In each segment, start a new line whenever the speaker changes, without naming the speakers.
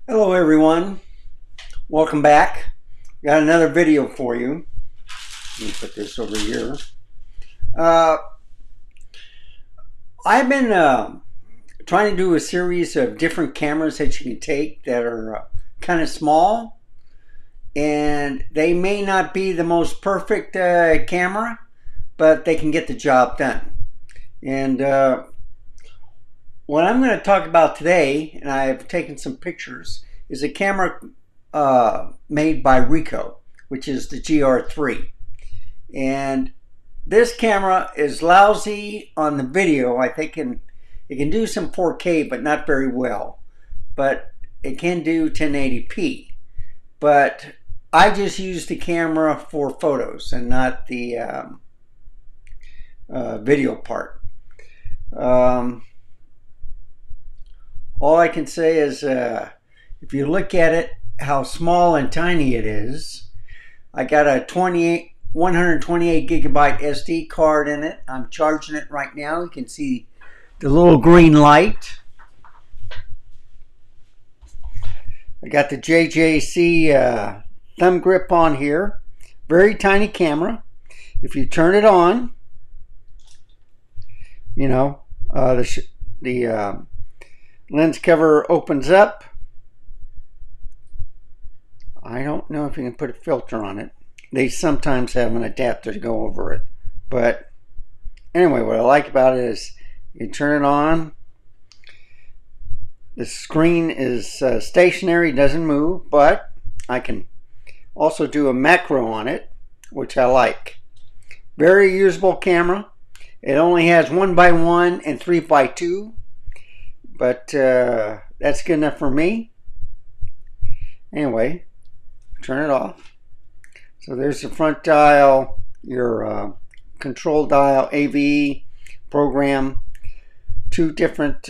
Hello everyone, welcome back. Got another video for you. Let me put this over here. Uh, I've been trying to do a series of different cameras that you can take that are kind of small, and they may not be the most perfect camera, but they can get the job done. And what I'm going to talk about today, and I've taken some pictures, is a camera made by Ricoh, which is the GR3. And this camera is lousy on the video. I think it can do some 4K, but not very well. But it can do 1080p. But I just use the camera for photos and not the video part. All I can say is if you look at it, how small and tiny it is. I got a 128 gigabyte SD card in it. I'm charging it right now. You can see the little green light. I got the JJC thumb grip on here. Very tiny camera. If you turn it on, you know, the lens cover opens up. I don't know if you can put a filter on it. They sometimes have an adapter to go over it. But anyway, what I like about it is you turn it on. The screen is stationary, doesn't move, but I can also do a macro on it, which I like. Very usable camera. It only has 1x1 and 3x2, but that's good enough for me. Anyway, turn it off. So there's the front dial, your control dial, AV program, three different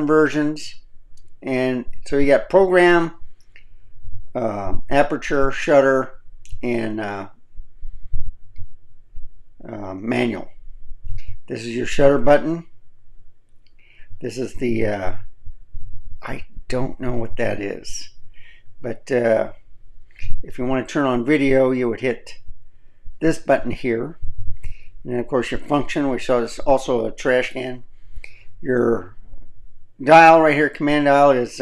versions. And so you got program, aperture, shutter, and manual. This is your shutter button. This is the, I don't know what that is, but if you want to turn on video, you would hit this button here. And then of course your function, which is also a trash can. Your dial right here, command dial, is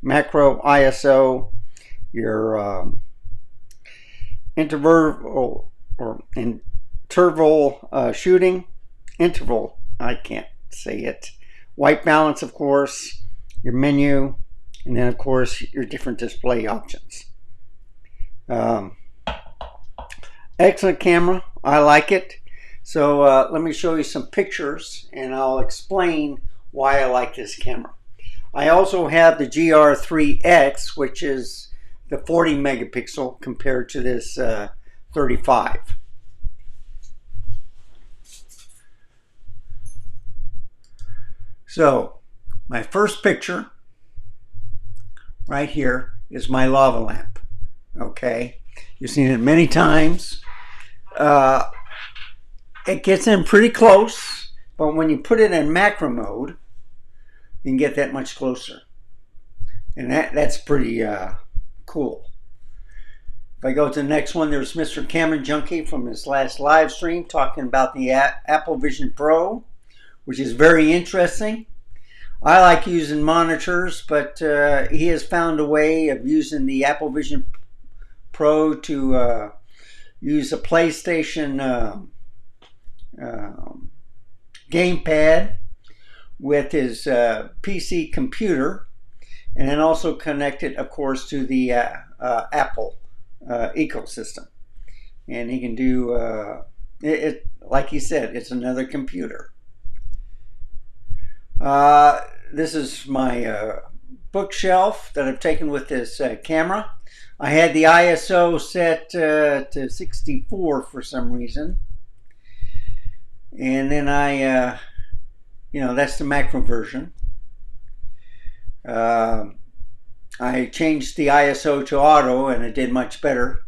macro, ISO, your interval shooting, I can't say it, white balance, of course, your menu, and then of course your different display options. Excellent camera. I like it. So let me show you some pictures and I'll explain why I like this camera. I also have the GR3X, which is the 40 megapixel compared to this 35. So my first picture right here is my lava lamp. Okay, you've seen it many times. It gets in pretty close, but when you put it in macro mode, you can get that much closer, and that's pretty cool. If I go to the next one, there's Mr. Camera Junkie from his last live stream talking about the Apple Vision Pro, which is very interesting. I like using monitors, but he has found a way of using the Apple Vision Pro to use a PlayStation gamepad with his PC computer, and then also connect it, of course, to the Apple ecosystem. And he can do it like he said, it's another computer. This is my bookshelf that I've taken with this camera. I had the ISO set to 64 for some reason. And then I, that's the macro version. I changed the ISO to auto and it did much better,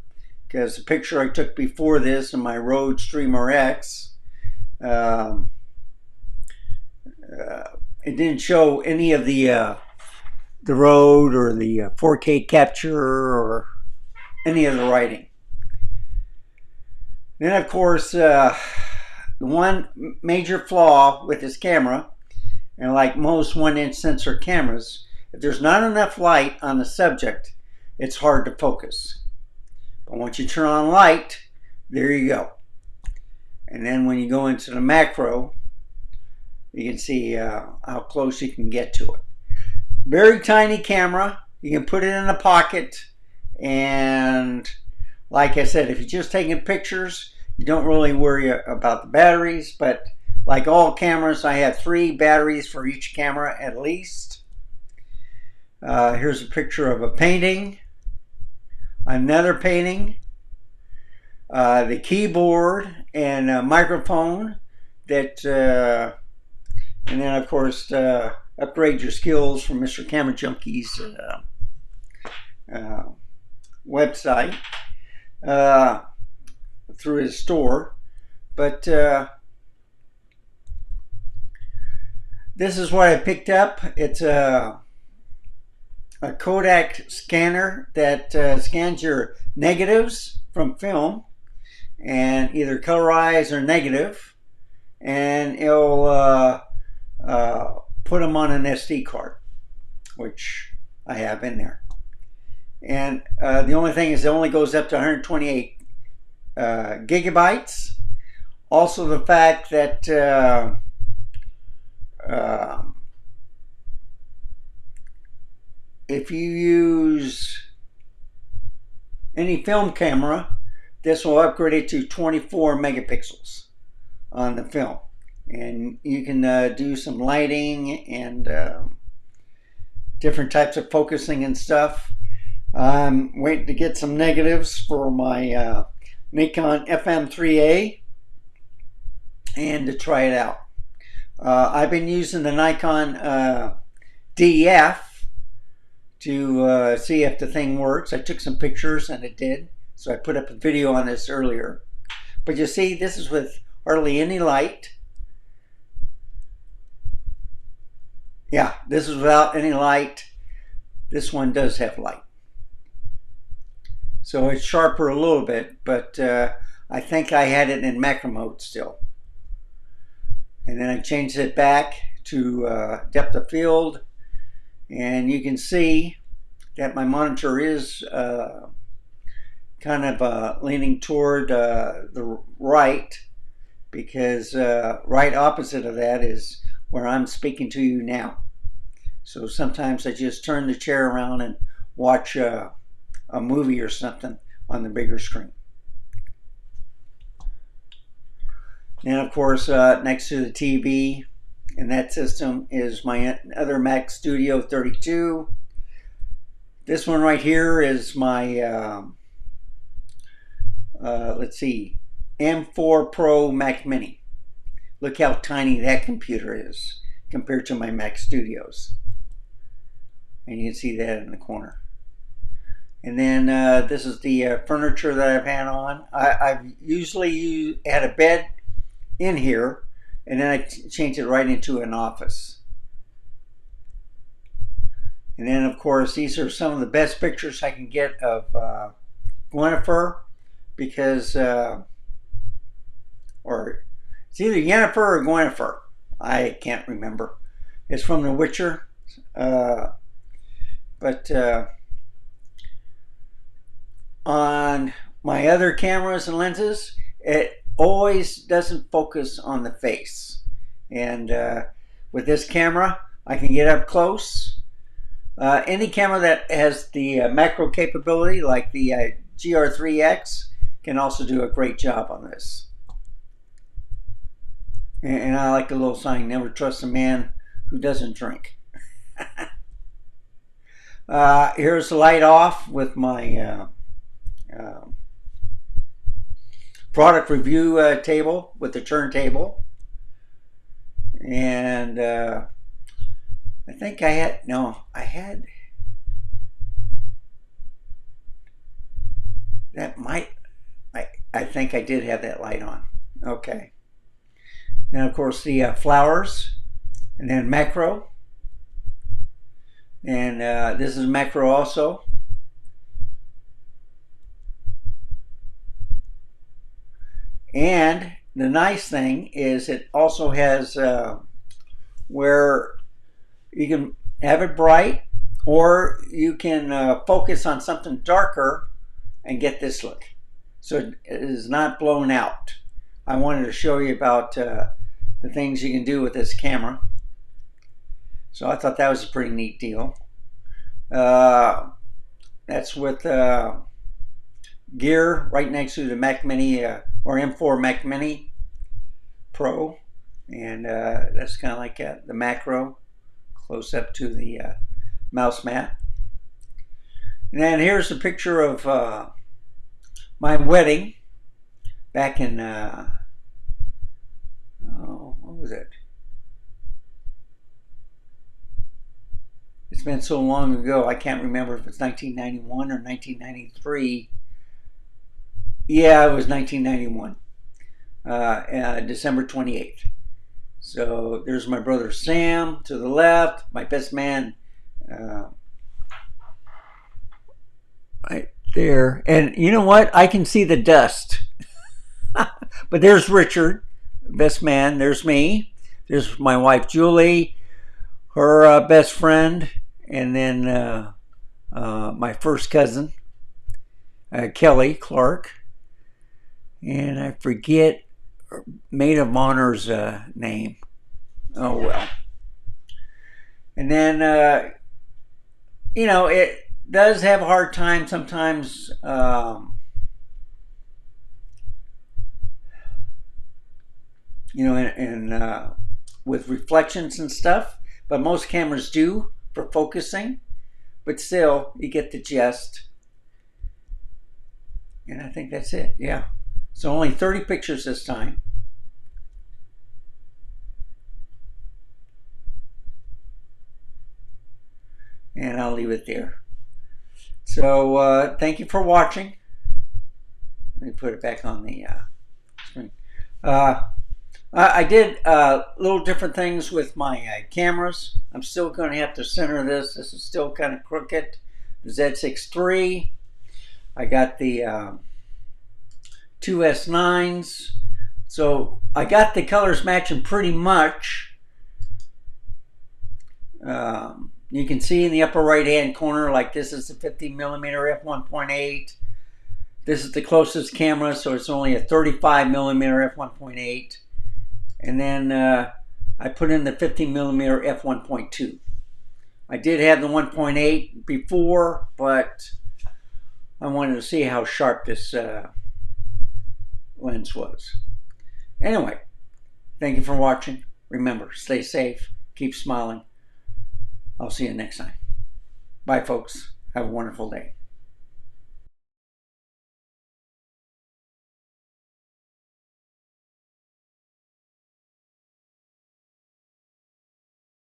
because the picture I took before this in my Rode Streamer X, it didn't show any of the the road or the 4K capture or any of the writing. Then, of course, one major flaw with this camera, and like most 1-inch sensor cameras, if there's not enough light on the subject, it's hard to focus. But once you turn on light, there you go. And then when you go into the macro, you can see how close you can get to it. Very tiny camera. You can put it in a pocket, and like I said, if you're just taking pictures, you don't really worry about the batteries, but like all cameras, I have 3 batteries for each camera at least. Here's a picture of a painting, another painting, the keyboard and a microphone that, and then of course upgrade your skills from Mr. Camera Junkie's website through his store. But this is what I picked up. It's a Kodak scanner that scans your negatives from film and either colorize or negative, and it'll put them on an SD card, which I have in there. And the only thing is it only goes up to 128 gigabytes. Also the fact that if you use any film camera, this will upgrade it to 24 megapixels on the film. And you can do some lighting and different types of focusing and stuff. I'm waiting to get some negatives for my Nikon FM3A and to try it out. I've been using the Nikon DF to see if the thing works. I took some pictures and it did, so I put up a video on this earlier. But you see, this is with hardly any light. Yeah, this is without any light. This one does have light. So it's sharper a little bit, but I think I had it in macro mode still. And then I changed it back to depth of field, and you can see that my monitor is kind of leaning toward the right, because right opposite of that is where I'm speaking to you now. So sometimes I just turn the chair around and watch a movie or something on the bigger screen. And of course, next to the TV in that system is my other Mac Studio 32. This one right here is my, let's see, M4 Pro Mac Mini. Look how tiny that computer is compared to my Mac Studios. And you can see that in the corner. And then this is the furniture that I've had on. I've usually had a bed in here, and then I changed it right into an office. And then of course these are some of the best pictures I can get of Gwynnifer, because or it's either Yennefer or Gwynnifer, I can't remember. It's from The Witcher, but on my other cameras and lenses, it always doesn't focus on the face. And with this camera, I can get up close. Any camera that has the macro capability, like the GR3X, can also do a great job on this. And I like the little sign, never trust a man who doesn't drink. Here's the light off with my product review table with the turntable. And I think I had that I think I did have that light on. Okay. Now of course the flowers, and then macro. And this is macro also. And the nice thing is it also has where you can have it bright, or you can focus on something darker and get this look. So it is not blown out. I wanted to show you about the things you can do with this camera. So I thought that was a pretty neat deal. That's with gear right next to the Mac Mini or M4 Mac Mini Pro. And that's kind of like the macro, close up to the mouse mat. And then here's a picture of my wedding back in, what was it? It's been so long ago, I can't remember if it's 1991 or 1993. Yeah, it was 1991, December 28th. So there's my brother Sam to the left, my best man right there. And you know what? I can see the dust. But there's Richard, best man. There's me. There's my wife Julie, her best friend, and then my first cousin, Kelly Clark. And I forget maid of honor's name. Oh well. And then you know, it does have a hard time sometimes you know, and with reflections and stuff, but most cameras do for focusing, but still you get the gist. And I think that's it. Yeah, so only 30 pictures this time. And I'll leave it there. So thank you for watching. Let me put it back on the screen. I did little different things with my cameras. I'm still going to have to center this. This is still kind of crooked. The Z6 III. I got the two S9s. So I got the colors matching pretty much. You can see in the upper right hand corner, like this is the 50mm f1.8. This is the closest camera, so it's only a 35mm f1.8. And then I put in the 50mm f1.2. I did have the 1.8 before, but I wanted to see how sharp this lens was. Anyway, thank you for watching. Remember, stay safe, keep smiling. I'll see you next time. Bye, folks. Have a wonderful day.